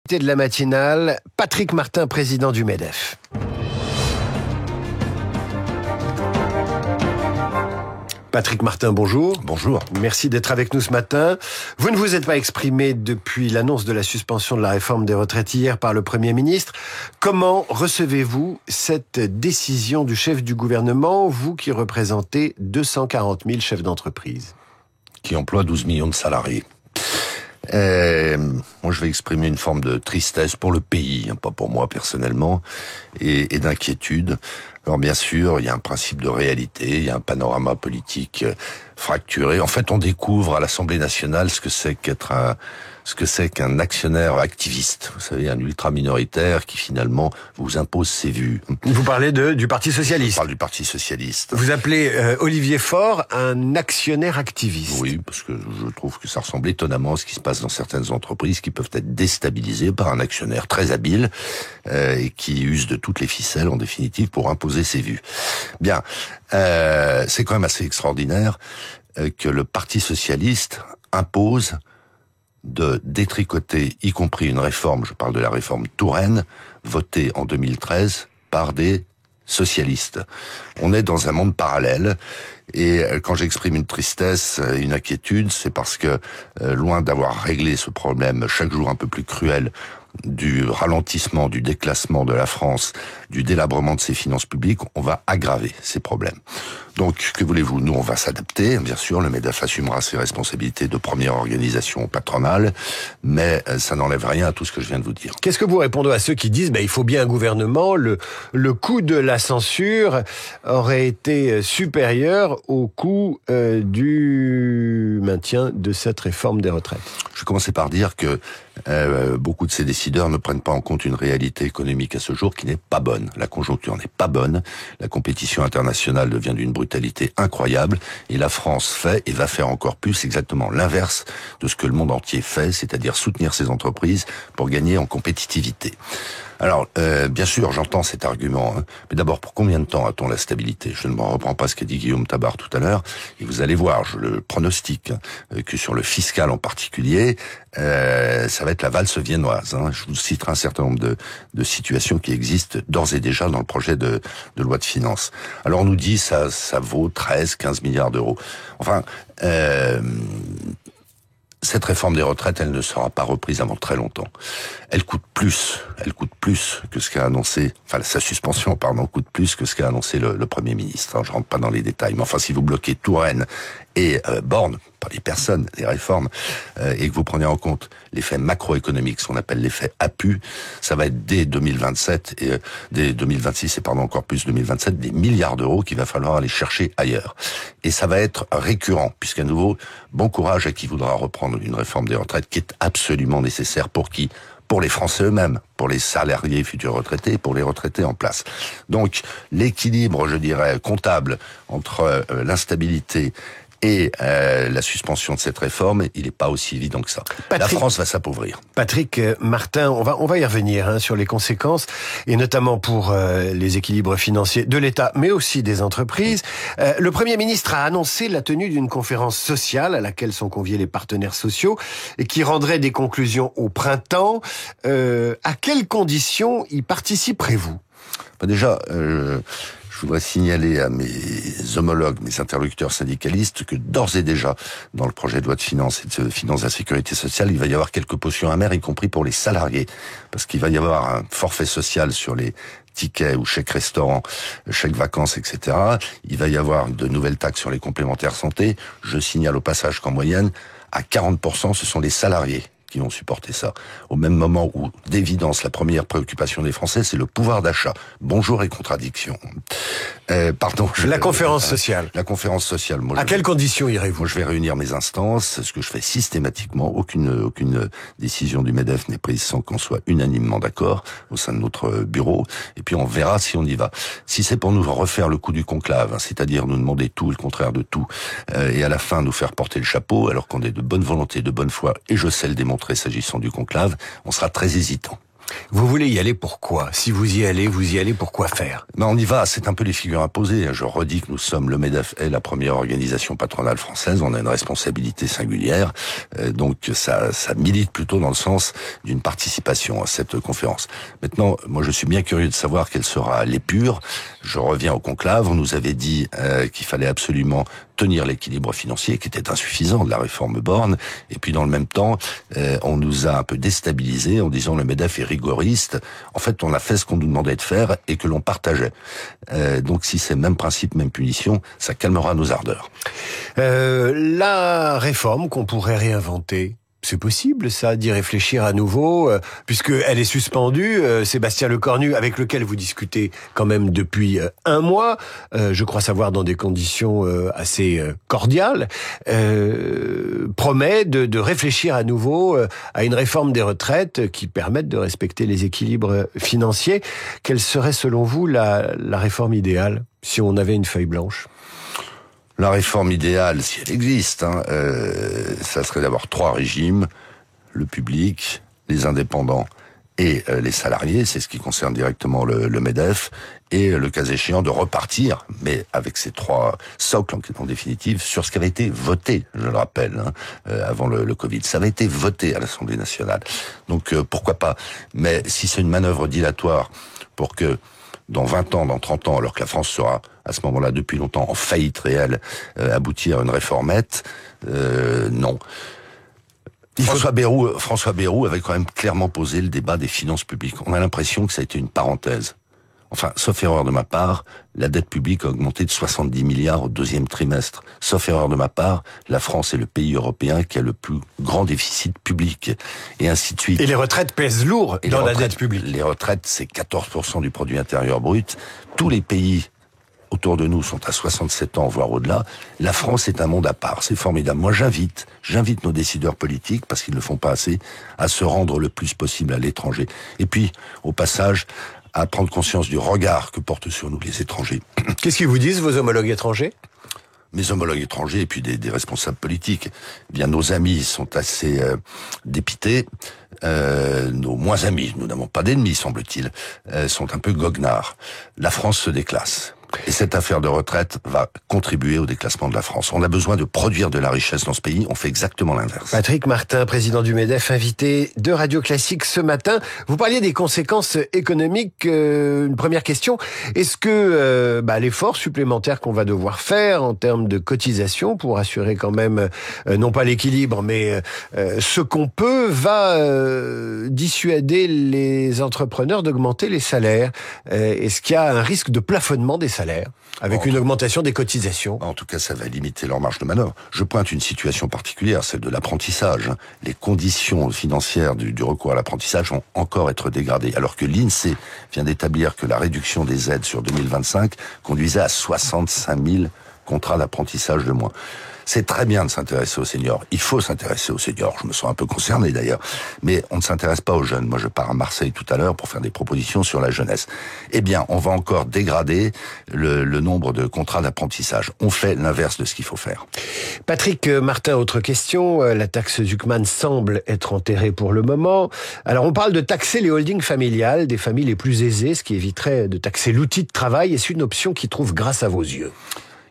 De la matinale, Patrick Martin, président du MEDEF. Patrick Martin, bonjour. Bonjour. Merci d'être avec nous ce matin. Vous ne vous êtes pas exprimé depuis l'annonce de la suspension de la réforme des retraites hier par le Premier ministre. Comment recevez-vous cette décision du chef du gouvernement, vous qui représentez 240 000 chefs d'entreprise? Qui emploie 12 millions de salariés. Moi, je vais exprimer une forme de tristesse pour le pays, pas pour moi personnellement, et d'inquiétude. Alors bien sûr, il y a un principe de réalité, il y a un panorama politique fracturé. En fait, on découvre à l'Assemblée nationale ce que c'est qu'un actionnaire activiste. Vous savez, un ultra minoritaire qui finalement vous impose ses vues. Vous parlez du Parti socialiste. Je parle du Parti socialiste. Vous appelez Olivier Faure un actionnaire activiste. Oui, parce que je trouve que ça ressemble étonnamment à ce qui se passe dans certaines entreprises qui peuvent être déstabilisées par un actionnaire très habile et qui use de toutes les ficelles en définitive pour imposer ses vues. Bien, c'est quand même assez extraordinaire que le Parti socialiste impose de détricoter, y compris une réforme, je parle de la réforme Touraine, votée en 2013 par des socialistes. On est dans un monde parallèle, et quand j'exprime une tristesse, une inquiétude, c'est parce que, loin d'avoir réglé ce problème chaque jour un peu plus cruel du ralentissement, du déclassement de la France, du délabrement de ses finances publiques, on va aggraver ces problèmes. Donc, que voulez-vous? Nous, on va s'adapter. Bien sûr, le MEDEF assumera ses responsabilités de première organisation patronale, mais ça n'enlève rien à tout ce que je viens de vous dire. Qu'est-ce que vous répondez à ceux qui disent il faut bien un gouvernement, le coût de la censure aurait été supérieur au coût du maintien de cette réforme des retraites? Je vais commencer par dire que beaucoup de ces décideurs ne prennent pas en compte une réalité économique à ce jour qui n'est pas bonne. La conjoncture n'est pas bonne, la compétition internationale devient d'une brutalité incroyable, et la France fait et va faire encore plus exactement l'inverse de ce que le monde entier fait, c'est-à-dire soutenir ses entreprises pour gagner en compétitivité. Alors, bien sûr, j'entends cet argument, mais d'abord, pour combien de temps a-t-on la stabilité? Je ne me reprends pas ce qu'a dit Guillaume Tabar tout à l'heure, et vous allez voir, je le pronostique, que sur le fiscal en particulier, ça va être la valse viennoise. Je vous citerai un certain nombre de situations qui existent d'ores et déjà dans le projet de loi de finances. Alors on nous dit ça vaut 13-15 milliards d'euros. Enfin, cette réforme des retraites, elle ne sera pas reprise avant très longtemps. Elle coûte plus que ce qu'a annoncé, sa suspension, coûte plus que ce qu'a annoncé le Premier ministre. Je rentre pas dans les détails, mais enfin, si vous bloquez Touraine et Borne, pas les personnes, les réformes, et que vous prenez en compte l'effet macroéconomique, ce qu'on appelle l'effet APU, ça va être dès 2027 et dès 2026 et encore plus 2027, des milliards d'euros qu'il va falloir aller chercher ailleurs. Et ça va être récurrent, puisqu'à nouveau, bon courage à qui voudra reprendre une réforme des retraites qui est absolument nécessaire. Pour qui? Pour les Français eux-mêmes, pour les salariés futurs retraités, pour les retraités en place. Donc, l'équilibre, je dirais, comptable entre l'instabilité et la suspension de cette réforme, il n'est pas aussi évident que ça. La France va s'appauvrir. Patrick Martin, on va y revenir sur les conséquences, et notamment pour les équilibres financiers de l'État, mais aussi des entreprises. Le Premier ministre a annoncé la tenue d'une conférence sociale à laquelle sont conviés les partenaires sociaux et qui rendrait des conclusions au printemps. À quelles conditions y participerez-vous? Déjà, je voudrais signaler à mes homologues, mes interlocuteurs syndicalistes, que d'ores et déjà, dans le projet de loi de finances et de finances de la sécurité sociale, il va y avoir quelques potions amères, y compris pour les salariés. Parce qu'il va y avoir un forfait social sur les tickets ou chèques restaurants, chèques vacances, etc. Il va y avoir de nouvelles taxes sur les complémentaires santé. Je signale au passage qu'en moyenne, à 40%, ce sont les salariés qui vont supporter ça. Au même moment où, d'évidence, la première préoccupation des Français, c'est le pouvoir d'achat. Bonjour et contradiction. La conférence sociale. La conférence sociale. À quelles conditions irez-vous? Moi, je vais réunir mes instances, ce que je fais systématiquement. Aucune décision du MEDEF n'est prise sans qu'on soit unanimement d'accord au sein de notre bureau. Et puis, on verra si on y va. Si c'est pour nous refaire le coup du conclave, c'est-à-dire nous demander tout et le contraire de tout, et à la fin nous faire porter le chapeau, alors qu'on est de bonne volonté, de bonne foi, et je sais le démontrer s'agissant du conclave, on sera très hésitant. Vous voulez y aller pourquoi? Si vous y allez pour quoi faire? Mais on y va, c'est un peu les figures imposées. Je redis que nous sommes, le MEDEF est la première organisation patronale française, on a une responsabilité singulière, donc ça milite plutôt dans le sens d'une participation à cette conférence. Maintenant, moi je suis bien curieux de savoir quelle sera l'épure. Je reviens au conclave, on nous avait dit qu'il fallait absolument tenir l'équilibre financier qui était insuffisant de la réforme Borne, et puis dans le même temps, on nous a un peu déstabilisés en disant le MEDEF est rigoriste. En fait, on a fait ce qu'on nous demandait de faire et que l'on partageait. Donc si c'est même principe, même punition, ça calmera nos ardeurs. La réforme qu'on pourrait réinventer, c'est possible, ça, d'y réfléchir à nouveau, puisqu'elle est suspendue. Sébastien Lecornu, avec lequel vous discutez quand même depuis un mois, je crois savoir dans des conditions assez cordiales, promet de réfléchir à nouveau à une réforme des retraites qui permette de respecter les équilibres financiers. Quelle serait, selon vous, la réforme idéale, si on avait une feuille blanche ? La réforme idéale, si elle existe, ça serait d'avoir 3 régimes, le public, les indépendants et les salariés, c'est ce qui concerne directement le MEDEF, et le cas échéant de repartir, mais avec ces 3 socles en définitive, sur ce qui avait été voté, je le rappelle, avant le Covid. Ça avait été voté à l'Assemblée nationale. Donc pourquoi pas. Mais si c'est une manœuvre dilatoire pour que dans 20 ans, dans 30 ans, alors que la France sera à ce moment-là depuis longtemps en faillite réelle, aboutir à une réformette, non. François Bayrou avait quand même clairement posé le débat des finances publiques. On a l'impression que ça a été une parenthèse. Enfin, sauf erreur de ma part, la dette publique a augmenté de 70 milliards au 2e trimestre. Sauf erreur de ma part, la France est le pays européen qui a le plus grand déficit public. Et ainsi de suite. Et les retraites pèsent lourd dans la dette publique. Les retraites, c'est 14% du produit intérieur brut. Tous les pays autour de nous sont à 67 ans, voire au-delà. La France est un monde à part. C'est formidable. Moi, j'invite nos décideurs politiques, parce qu'ils ne le font pas assez, à se rendre le plus possible à l'étranger. Et puis, au passage, à prendre conscience du regard que portent sur nous les étrangers. Qu'est-ce qu'ils vous disent, vos homologues étrangers ? Mes homologues étrangers et puis des responsables politiques. Eh bien, nos amis sont assez dépités. Nos moins amis, nous n'avons pas d'ennemis, semble-t-il, sont un peu goguenards. La France se déclasse. Et cette affaire de retraite va contribuer au déclassement de la France. On a besoin de produire de la richesse dans ce pays, on fait exactement l'inverse. Patrick Martin, président du MEDEF, invité de Radio Classique ce matin. Vous parliez des conséquences économiques. Une première question, est-ce que l'effort supplémentaire qu'on va devoir faire en termes de cotisation pour assurer quand même, non pas l'équilibre, mais ce qu'on peut, va dissuader les entrepreneurs d'augmenter les salaires? Est-ce qu'il y a un risque de plafonnement des salaires avec une augmentation des cotisations? En tout cas, ça va limiter leur marge de manœuvre. Je pointe une situation particulière, celle de l'apprentissage. Les conditions financières du recours à l'apprentissage vont encore être dégradées, alors que l'INSEE vient d'établir que la réduction des aides sur 2025 conduisait à 65 000 contrats d'apprentissage de moins. C'est très bien de s'intéresser aux seniors. Il faut s'intéresser aux seniors. Je me sens un peu concerné d'ailleurs. Mais on ne s'intéresse pas aux jeunes. Moi, je pars à Marseille tout à l'heure pour faire des propositions sur la jeunesse. Eh bien, on va encore dégrader le nombre de contrats d'apprentissage. On fait l'inverse de ce qu'il faut faire. Patrick Martin, autre question. La taxe Zuckman semble être enterrée pour le moment. Alors, on parle de taxer les holdings familiales des familles les plus aisées, ce qui éviterait de taxer l'outil de travail. Est-ce une option qui trouve grâce à vos yeux?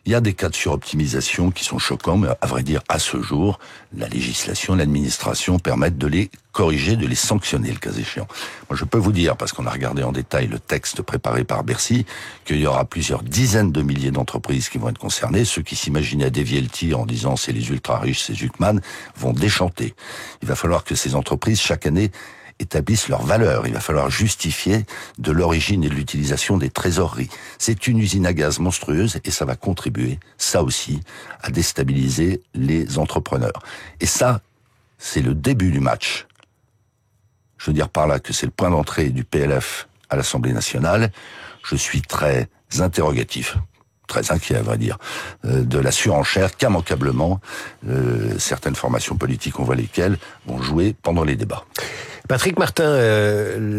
Il y a des cas de suroptimisation qui sont choquants, mais à vrai dire, à ce jour, la législation, l'administration permettent de les corriger, de les sanctionner, le cas échéant. Moi, je peux vous dire, parce qu'on a regardé en détail le texte préparé par Bercy, qu'il y aura plusieurs dizaines de milliers d'entreprises qui vont être concernées. Ceux qui s'imaginaient dévier le tir en disant c'est les ultra-riches, c'est Zuckman, vont déchanter. Il va falloir que ces entreprises, chaque année, établissent leur valeur. Il va falloir justifier de l'origine et de l'utilisation des trésoreries. C'est une usine à gaz monstrueuse et ça va contribuer, ça aussi, à déstabiliser les entrepreneurs. Et ça, c'est le début du match. Je veux dire par là que c'est le point d'entrée du PLF à l'Assemblée nationale. Je suis très interrogatif, très inquiet à vrai dire, de la surenchère qu'immanquablement certaines formations politiques, on voit lesquelles, vont jouer pendant les débats. Patrick Martin,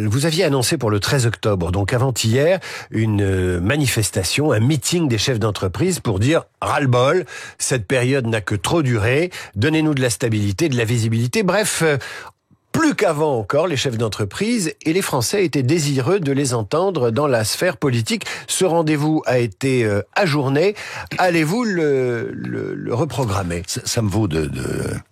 vous aviez annoncé pour le 13 octobre, donc avant-hier, une manifestation, un meeting des chefs d'entreprise pour dire ras-le-bol, cette période n'a que trop duré, donnez-nous de la stabilité, de la visibilité, bref, Plus qu'avant encore, les chefs d'entreprise et les Français étaient désireux de les entendre dans la sphère politique. Ce rendez-vous a été ajourné. Allez-vous le reprogrammer? Ça me vaut de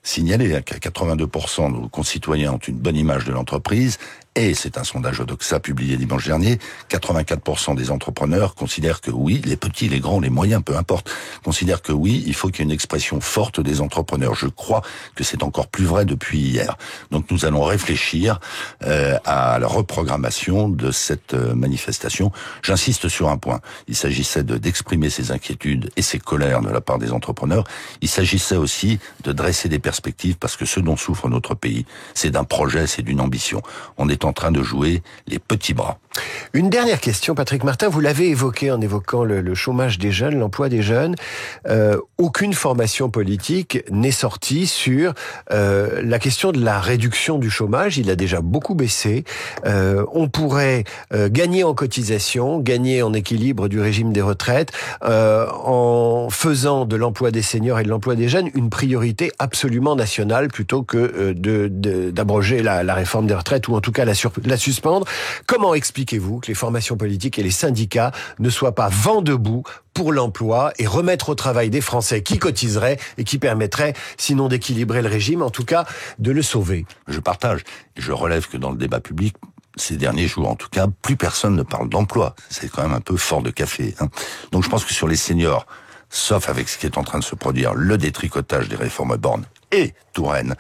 signaler qu'à 82% de nos concitoyens ont une bonne image de l'entreprise. Et c'est un sondage Odoxa publié dimanche dernier, 84% des entrepreneurs considèrent que oui, les petits, les grands, les moyens, peu importe, considèrent que oui, il faut qu'il y ait une expression forte des entrepreneurs. Je crois que c'est encore plus vrai depuis hier. Donc nous allons réfléchir à la reprogrammation de cette manifestation. J'insiste sur un point. Il s'agissait d'exprimer ces inquiétudes et ces colères de la part des entrepreneurs. Il s'agissait aussi de dresser des perspectives parce que ce dont souffre notre pays, c'est d'un projet, c'est d'une ambition. On est en train de jouer les petits bras. Une dernière question, Patrick Martin, vous l'avez évoqué en évoquant le chômage des jeunes, l'emploi des jeunes. Aucune formation politique n'est sortie sur la question de la réduction du chômage. Il a déjà beaucoup baissé. On pourrait gagner en cotisation, gagner en équilibre du régime des retraites, en faisant de l'emploi des seniors et de l'emploi des jeunes une priorité absolument nationale plutôt que d'abroger la réforme des retraites ou en tout cas la suspendre. Comment expliquez-vous que les formations politiques et les syndicats ne soient pas vent debout pour l'emploi et remettre au travail des Français qui cotiseraient et qui permettraient, sinon d'équilibrer le régime, en tout cas de le sauver? Je partage. Je relève que dans le débat public, ces derniers jours en tout cas, plus personne ne parle d'emploi. C'est quand même un peu fort de café. Donc je pense que sur les seniors, sauf avec ce qui est en train de se produire, le détricotage des réformes Borne et Touraine,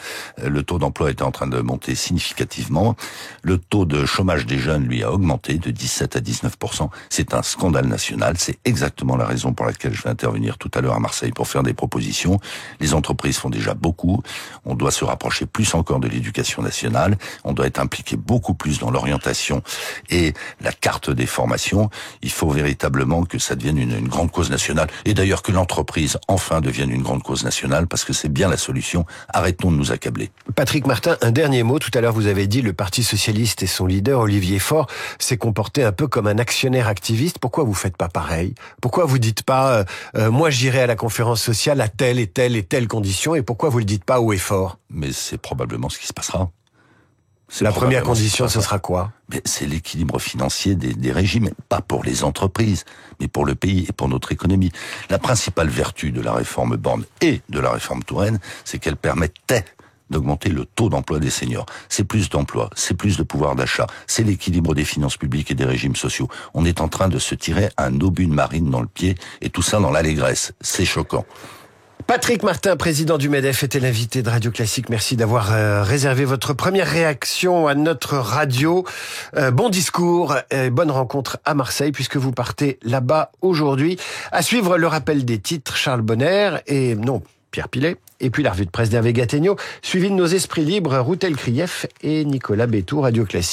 le taux d'emploi était en train de monter significativement. Le taux de chômage des jeunes, lui, a augmenté de 17 à 19%. C'est un scandale national. C'est exactement la raison pour laquelle je vais intervenir tout à l'heure à Marseille pour faire des propositions. Les entreprises font déjà beaucoup. On doit se rapprocher plus encore de l'éducation nationale. On doit être impliqué beaucoup plus dans l'orientation et la carte des formations. Il faut véritablement que ça devienne une grande cause nationale. Et d'ailleurs que l'entreprise, enfin, devienne une grande cause nationale parce que c'est bien la solution. Arrêtons de nous accabler. Patrick Martin, un dernier mot. Tout à l'heure, vous avez dit le Parti socialiste et son leader, Olivier Faure, s'est comporté un peu comme un actionnaire activiste. Pourquoi vous faites pas pareil? Pourquoi vous dites pas moi j'irai à la conférence sociale à telle et telle et telle condition, et pourquoi vous le dites pas haut et fort? Mais c'est probablement ce qui se passera. La première condition, ce sera quoi? Mais c'est l'équilibre financier des régimes, pas pour les entreprises, mais pour le pays et pour notre économie. La principale vertu de la réforme Borne et de la réforme Touraine, c'est qu'elle permettait d'augmenter le taux d'emploi des seniors. C'est plus d'emploi, c'est plus de pouvoir d'achat, c'est l'équilibre des finances publiques et des régimes sociaux. On est en train de se tirer un obus de marine dans le pied, et tout ça dans l'allégresse. C'est choquant. Patrick Martin, président du MEDEF, était l'invité de Radio Classique. Merci d'avoir réservé votre première réaction à notre radio. Bon discours, bonne rencontre à Marseille puisque vous partez là-bas aujourd'hui. À suivre le rappel des titres, Charles Bonner et Pierre Pilet. Et puis la revue de presse d'Hervé Gattegno, suivi de nos esprits libres, Routel Krief et Nicolas Bétou, Radio Classique.